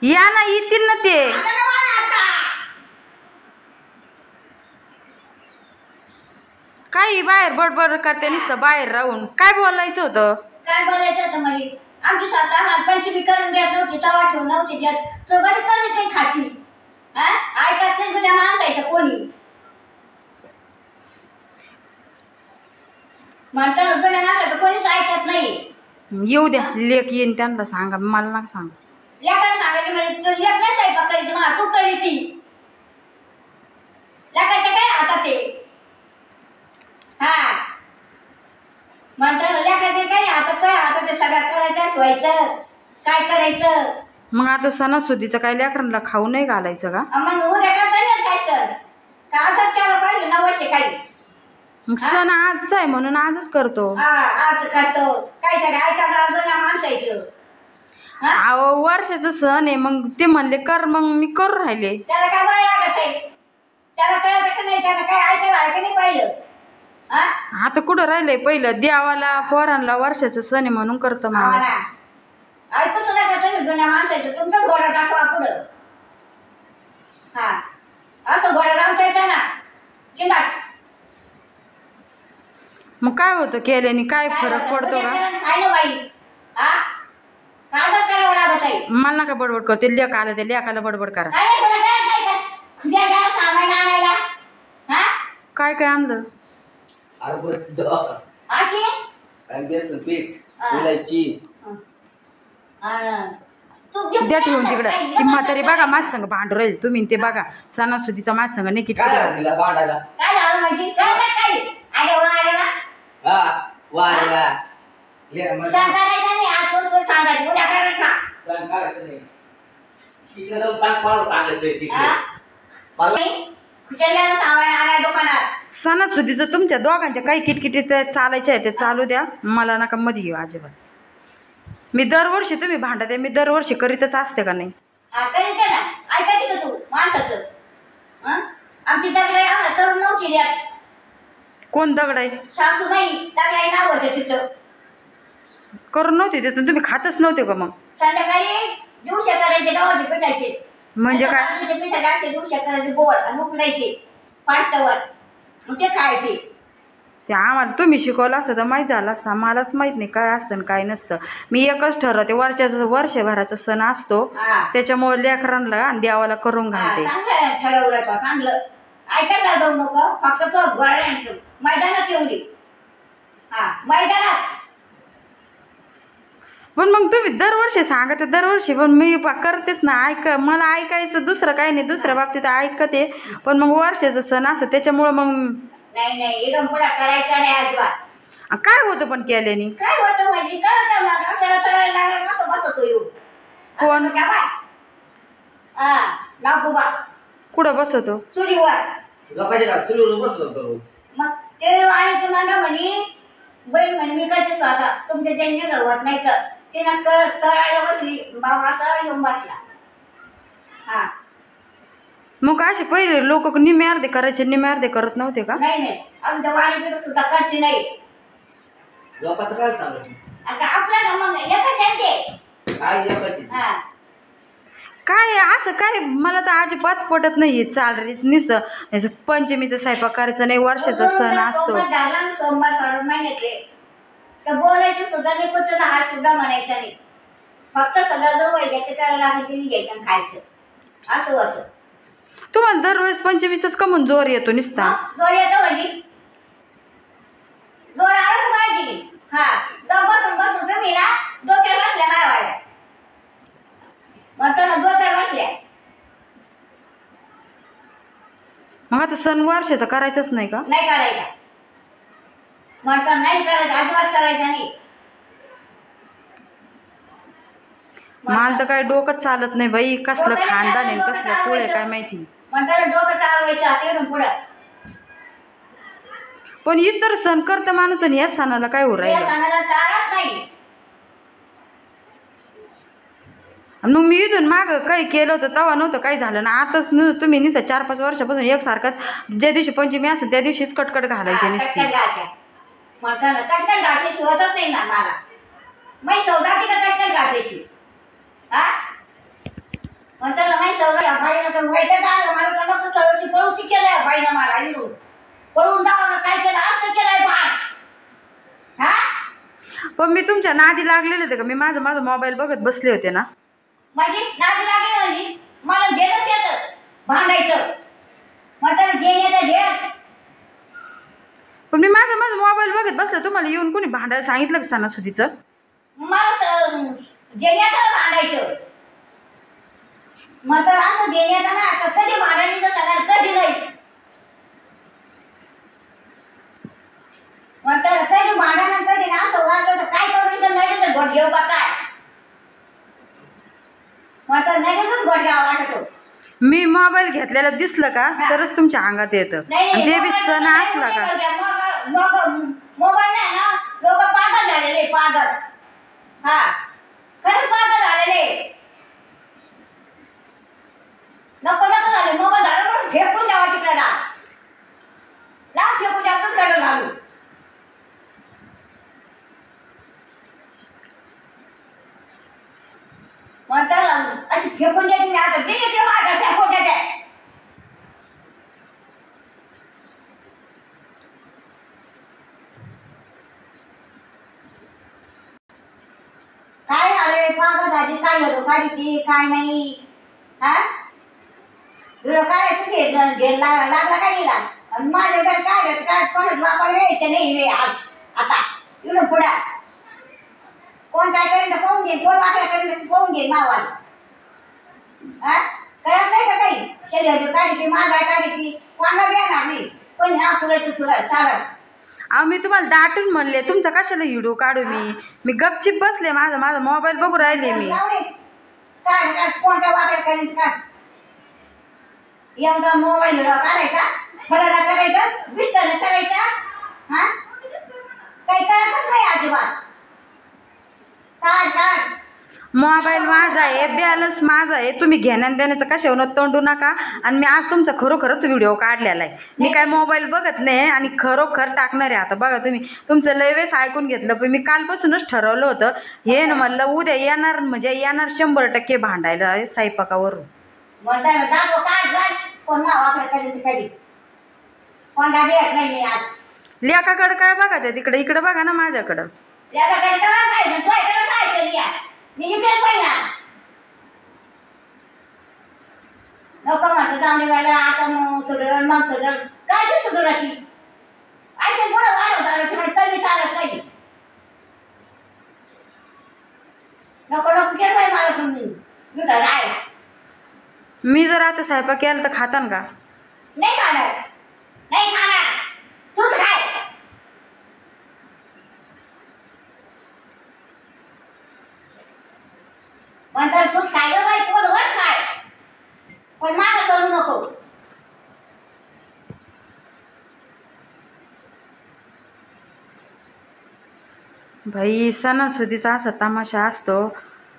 या ना येतील ना ते. काही बाहेर बडबड करते नुसतं बाहेर राहून. काय बोलायचं होतं? काय बोलायचं होतं म्हणजे आमची सासू आम्हाला पंचमी करून देत नव्हती, तवा ठेवून नव्हती देत, तो बरी कधी काही खाती. ऐकत नाही तुझ्या माणसायचं कोणी म्हणतात, तुझ्या माणसाचं कोणीच ऐकत नाही. येऊ द्या, लेक येईन त्यांना सांगा, मला नका सांग. लेकाला सांगायचं म्हणजे तू लेक नाही स्वयंपाक करीत ना, तू करी ती. लेकाच्या काय हातात ते म्हणतात लेकाचे काय हातात, काय हातात ते सगळं करायचं ठेवायचं काय करायचं. मग आता सणासुदीचं काय लेकरांना खाऊ नाही घालायचं का? मग उद्या करता नाही काय सण का असंच केलं पाहिजे ना वर्षे काही. मग सण आजचा आहे म्हणून आजच करतो. आज करतो काहीतरी ऐकायचं अजून माणसायचं. अहो वर्षाचं सण आहे, मग ते म्हणले कर, मग मी करू राहिले. त्याला काय वय लागत आहे, त्याला कळत का नाही, त्याला काय ऐकायला नाही पाहिलं. आता कुठं राहिलंय पहिलं, देवाला पोरांना वर्षाचं सण आहे म्हणून करतो माणूस. ऐकूच नका तुम्ही जुन्या माणसायचं, तुमचं घोडा टाकवा पुढं. असं घोडा लावतायचा ना चिंगाट. मग काय होतं केल्याने, काय फरक पडतो का? काय ना बाई कामच करावं लागत आहे. मला नका बडबड कर, ते लेक आलं, ते लेकाला बडबड करा. सामान आणायला काय काय आणलं? बेसन पीठ, इलायची द्या ठेवून तिकडं. ती म्हातारी बघा माझ्या संग भांडू राहील, तुम्ही ते बघा सणासुदीचा माझ्या संग नाही किती. काय झालं म्हणजे काय काय अरे वाढला सांगायचं नाही, आज तू सांगायचं उद्या करायचं ना. सांगायचं नाही, तिकडे जाऊन मला सांगायचंय तिकडे. खुशाल्याला सामान आणाय दुकानात. सणासुदीचं तुमच्या दोघांच्या काही किटकिटी चालायच्या आहे ते चालू द्या, मला नका मध्ये घेऊ अजिबात. मी दरवर्षी तुम्ही भांडत आहे, मी दरवर्षी करीतच असते का नाही? करीत ना, ऐकायची का तू माणसाचं? आमची दगडाई आम्हाला करून नव्हती द्यात. कोण दगड आहे? सासूबाई दगडाई नाव होतं तिचं. करून नव्हते त्याचं, तुम्ही खातच नव्हते का? मग संध्याकाळी दिवशी करायचे गव्हाचे पिठाचे. म्हणजे काय? पिठाचे असे दिवशी करायचे गोल आणि उकडायचे पाष्टावर, ते खायचे. ते आम्हाला तुम्ही शिकवलं असतं तर माहीत झालं असतं, मलाच माहीत नाही काय असतं आणि काय नसतं. मी एकच ठरवते, वर्षभराचा सण असतो त्याच्यामुळे लेकरांना आणि देवाला करून घालते. चांगलं ठरवलं का? चांगलं ऐकायला जाऊ नको, फक्त तो घरात मैदानात येऊ दे. मैदानात. पण मग तुम्ही दरवर्षी सांगते दरवर्षी, पण मी करतेच ना. मला ऐकायचं दुसरं काही नाही, दुसऱ्या बाबतीत ऐकते, पण मग वर्षाचं सण असतं त्याच्यामुळं मग नाही इडून पुढे करायचं नाही अजिबात. काय होतं पण केल्याने? काय होतं म्हणजे कळत मग असं करायला लागलं कसं बसतो येऊ. कोण? नागोबा. कुठं बसतो? चुलीवर. लोकांच्या चुलीवर बसतो मग ते आणि तुम्हाला म्हणे बहीण म्हणे मी करते स्वतः, तुमच्या ज्यांनी घरवत नाही तर तिनं तळायला बसली, बाबा असा येऊन बसला. मग असे पहिले लोक निम्मे अर्धे करायचे, निम्मे अर्धे करत नव्हते का? नाही आमच्या वाणीकडे सुद्धा करते नाही. लोकांचं काय सांगत आता आपल्याला मग एकच काय लोकांची काय असं काय मला तर अजिबात पटत नाही. चाल रे नुसतं पंचमीचा स्वयंपाक करायचा नाही, वर्षाचा सण असतो. सोमवार सोडून महिन्यातले तर बोलायचं सुद्धा नाही, कुठं हा सुद्धा म्हणायचा नाही. फक्त सगळं जवळ घ्यायचं, त्याला लागेल घ्यायचं आणि खायचं असं होतं. तुम्हाला दरवेळेस पंचमीचाच कमून जोर येतो नुसता? जोर येतो म्हणजे जोर आलाच पाहिजे. बसून तुम्ही ना डोक्यावर बसल्या मारवायला म्हणतो ना, डोक्यावर बसल्या. मग आता सण वर्षाचा करायचंच नाही का? नाही करायचा म्हणतो, नाही करायचं, अजिबात करायचा नाही. मला तर काही डोकं चालत नाही बाई, कसलं खानदान आहे कसलं कुळ आहे काय माहिती. म्हणताना डोकं चालवायचं येऊन पुढं. पण इतर सण करतं माणूस आणि या सणाला काय हो राहिलं? सणाला चालत नाही. मग मी इथून माग काही केलं होतं तेव्हा नव्हतं काही झालं ना. आताच तुम्ही निसं 4-5 वर्षापासून एकसारखाच ज्या दिवशी पंचमी असते त्या दिवशीच कटकट घालायची नसते. म्हणताना कटकट घातल्याशी होतच नाही ना मला. मग सौदाची का कटकट घातल्याशी या बाईला तर वैताग आला मला तर नको सळशी पळूशी केलंय बाईनं मला इडून पळून जावं काय केलं असं केलंय बाळ हा पण मी तुमच्या नादी लागलेले होते का? मी माझा माझा मोबाईल बघत बसले होते ना. माझी नादी लागली म्हणजे मला घेणंच येतं भांडायचं म्हटलं घे येतं घे पण मी माझा माझा मोबाईल बघत बसले, तुम्हाला येऊन कोणी भांडायला सांगितलं का सणासुदीचं? मला घे येतं भांडायचं म्हटलं असं घे येतं ना तर कधी भांडायचं सगळ्यात कधी नाही म्हटलं कधी भांडण कधी ना असं वाटलं तर काय करू तर नडीचं गोट घेऊ का काय म्हटलं नडीचंच गोट घ्यावं वाटतो मी मोबाईल घेतलेला दिसलं का तरच तुमच्या अंगात येतं. आणि ते बी सण असला का. मोबाईल नाही ना लोक पागल झालेले पागल हा खरंच पागल झालेले नको नको झाले मोबाईल झालं तर फेकून द्यावा तिकडे लाव फेकून द्यावं कडं घालू म्हणतात अशी फेकून द्यायची मी आता ते इकडे माझ्या फेकून देते काय झाले पागल झाली काय झालं काढी काय नाही हा तुला काय तुझे लागला काय गेला आणि माझ्याकडे काय परत वापर यायचं नाही वे आता इकडून पुढे कोण काय करेन तर पाहून घेईन कोण वाकडा करेन तर पाहून घेईन मावाला हा कळत नाही का काही शरीर काढी माझा काढी कोणाला देणार नाही पण हा तुला चालत अहो मी तुम्हाला दाटून म्हणले, तुमचा कशाला व्हिडिओ काढू मी गपचिप बसले, माझा माझा मोबाईल बघू राहिले मी. काय कोणत्या वाकडा करेन का एवढा मोबाईल काढायचा फळाला करायचं बिस्तारा करायचा हा काही कळतच नाही अजिबात काय मोबाईल माझा आहे, बॅलन्स माझा आहे, तुम्ही घेण्या देण्याचं कशावर तोंडू नका. आणि मी आज तुमचा खरोखरच व्हिडिओ काढलेला आहे. मी काय मोबाईल बघत नाही आणि खरोखर टाकणार आहे. आता बघा तुम्ही तुमचं लय वेळेस ऐकून घेतलं, पण मी कालपासूनच ठरवलं होतं हे ना म्हणलं उद्या येणार म्हणजे येणार 100% भांडायला स्वयंपाकावरून. म्हणताना दाखव काय जाय कोण वाकडा करेन कधी कोणता देत नाही मी आज लेकाकडं काय बघा ते तिकडे इकडे बघा ना माझ्याकडं. लेकाकडे काय पाहिजे या मी इकडेच पाहिला नको म्हटलं जाऊन मला आता मग सुधरण मग सुधरण काय ते सुधराची ऐकून पुढं वाढव चालत कमी चालत काही नको नको केलं पाहिजे मला तुम्ही इथं राहायला मी जर आता स्वयंपाक केला तर खातान का? नाही खाणार नाही खाणार तूच खाय म्हणतात तूच खाय ग बाई पोटभर खाय पण मागं करू नको भाई सणासुदीचा असा तमाशा असतो.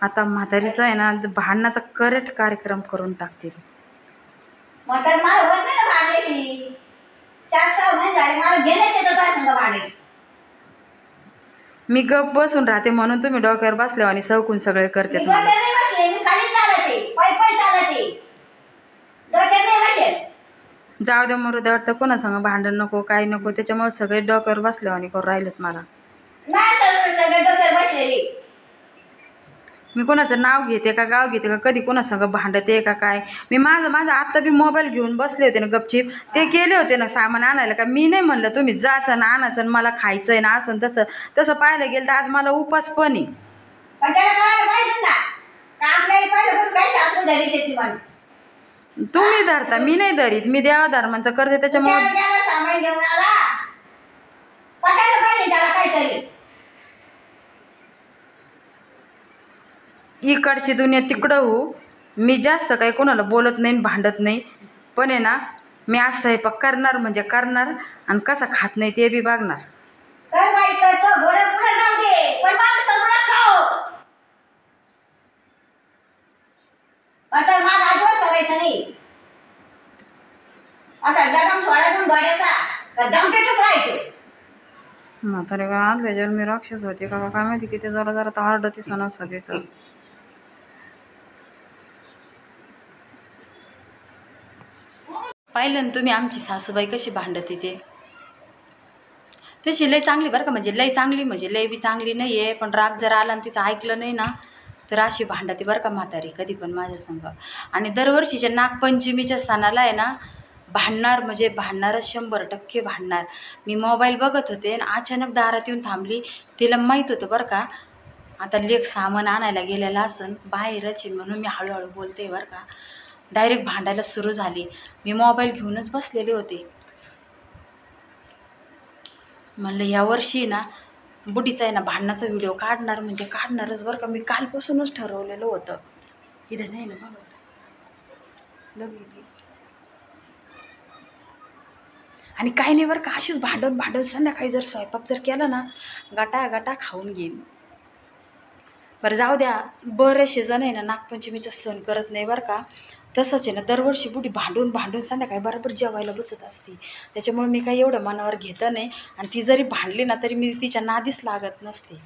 आता म्हातारीचा आहे ना भांडणाचा करेक्ट कार्यक्रम करून टाकतील. म्हणतात मला होत नाही ना भांडायची 4-6 महिने झाले मला गेलेच येतं काय सांगा भांडायची मी गप बसून राहते म्हणून तुम्ही डोक्यावर बसल्यावर आणि सवकून सगळे करते मी मला. डोक्यात नाही बसले मी खाली चालते पायी चालते डोक्यात नाही बसेल जाऊ दे मरू दे, वाटतं कोणा संग भांडण नको काही नको, त्याच्यामुळे सगळे डोक्यावर बसल्यावर आणि करून राहिलेत मला. नाही सगळे डोक्यात बसलेली मी कोणाचं नाव घेते का गाव घेते का कधी कोणासंग भांडते का काय. मी माझा आत्ता बी मोबाईल घेऊन बसले होते ना गपचीप, ते गेले होते ना सामान आणायला का मी नाही म्हणलं तुम्ही जायचं ना आणायचं ना मला खायचं आहे ना असं तसं तसं पाहायला गेलं तर आज मला उपास पण आहे. पण त्याला कळायला पाहिजे ना का आपल्याला पाहिजे पण काय सासू धरी येते म्हणून तुम्ही धरता मी नाही धरीत, मी देवा धर्मांचं करते त्याच्यामुळे. त्याला सामान घेऊन आला पटायला पाहिजे त्याला काहीतरी इकडची दुनिया तिकडं हो. मी जास्त काही कोणाला बोलत नाही भांडत नाही, पण आहे ना मी आज स्वयंपाक करणार म्हणजे करणार आणि कसा खात नाही ते बी बघणार. कर बाई करतो घोडे पुढे जाऊ दे पण माझं सगळं खाओ आता माझा आजवर करायचं नाही असा गदम सोडायचा घोड्याचा का दमकेच राहायचं म्हातारे का त्याच्यावर मी राक्षस होते का काय माहिती किती जरा जरा तर हार्ड होती सणासुदीचं. पाहिलं ना तुम्ही आमची सासूबाई कशी भांडते ते. तशी लय चांगली बरं का, म्हणजे लय चांगली म्हणजे लय बी चांगली नाही आहे, पण राग जर आला आणि तिचं ऐकलं नाही ना तर अशी भांडते बरं का म्हातारी कधी पण माझ्या संग. आणि दरवर्षीच्या नागपंचमीच्या सणाला आहे ना भांडणार म्हणजे भांडणारच, 100% भांडणार. मी मोबाईल बघत होते आणि अचानक दारात येऊन थांबली. तिला माहीत होतं बरं का आता लेक सामान आणायला गेलेला असन बाहेरच आहे, म्हणून मी हळूहळू बोलते बरं का. डायरेक्ट भांडायला सुरू झाली. मी मोबाईल घेऊनच बसलेले होते. म्हणलं यावर्षी ना बुटीचा आहे ना भांडणाचा व्हिडिओ काढणार म्हणजे काढणारच बरं का. मी कालपासूनच ठरवलेलं होतं. इथं नाही ना बघा लगेली. आणि काही नाही बरं का, अशीच भांडून संध्याकाळी जर स्वयंपाक जर केला ना गाटा खाऊन घेईन. बरं जाऊ द्या, बरेचसे जण आहे ना नागपंचमीचा सण करत नाही बरं का. तसंच आहे ना दरवर्षी बुटी भांडून संध्याकाळी बरोबर जेवायला बसत असते. त्याच्यामुळे मी काही एवढं मनावर घेत नाही. आणि ती जरी भांडली ना तरी मी तिच्या नादीच लागत नसते.